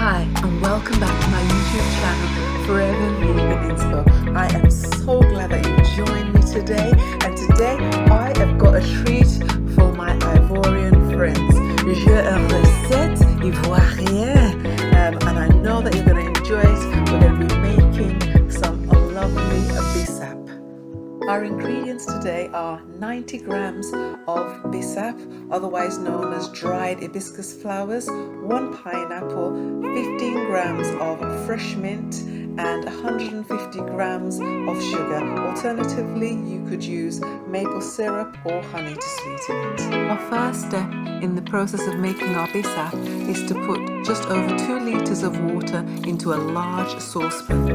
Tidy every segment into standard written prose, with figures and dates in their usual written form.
Hi and welcome back to my YouTube channel, Forever Vegan Inspo. I am so glad that you joined me today, and today I have got a treat for my Ivorian friends. J'ai une recette ivoirienne, and I know that you're going to enjoy it. We're going to be making some lovely bissap. Our ingredients today are 90 grams of bissap, otherwise known as dried hibiscus flowers, 1 pineapple, 15 grams of fresh mint, and 150 grams of sugar. Alternatively, you could use maple syrup or honey to sweeten it. Our first step in the process of making our bissap is to put just over 2 liters of water into a large saucepan.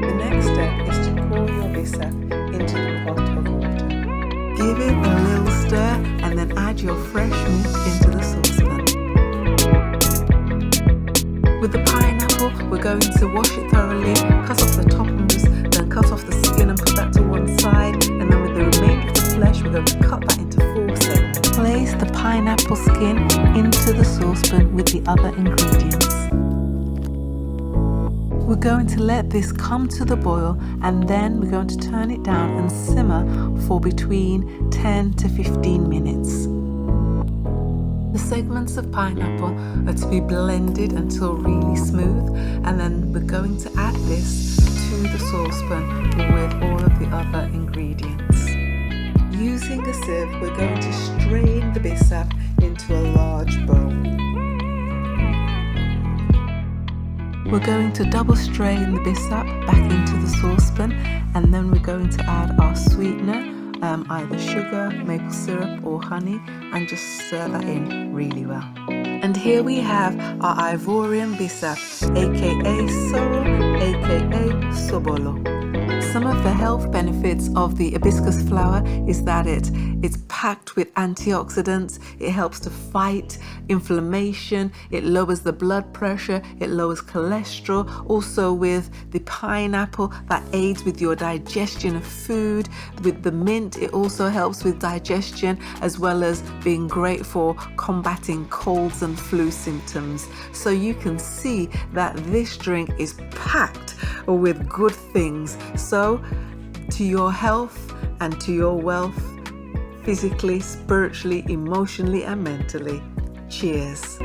The next step is to pour your bissap into the pot of water. Give it a little stir and then add your fresh mint into the saucepan. With the pineapple, we're going to wash it thoroughly, cut off the toppings, then cut off the skin and put that to one side, and then with the remainder of the flesh, we're going to cut that into 4 segments. Place the pineapple skin into the saucepan with the other ingredients. We're going to let this come to the boil, and then we're going to turn it down and simmer for between 10 to 15 minutes. The segments of pineapple are to be blended until really smooth, and then we're going to add this to the saucepan with all of the other ingredients. Using a sieve, we're going to strain the bissap into a large bowl. We're going to double strain the bissap back into the saucepan, and then we're going to add our sweetener, either sugar, maple syrup or honey, and just stir that in really well. And here we have our Ivorian Bissap, aka sorrel, aka sobolo. Some of the health benefits of the hibiscus flower is that it's packed with antioxidants. It helps to fight inflammation, it lowers the blood pressure, it lowers cholesterol. Also with the pineapple, that aids with your digestion of food. With the mint, it also helps with digestion, as well as being great for combating colds and flu symptoms. So you can see that this drink is packed with good things. So to your health and to your wealth, physically, spiritually, emotionally and mentally. Cheers.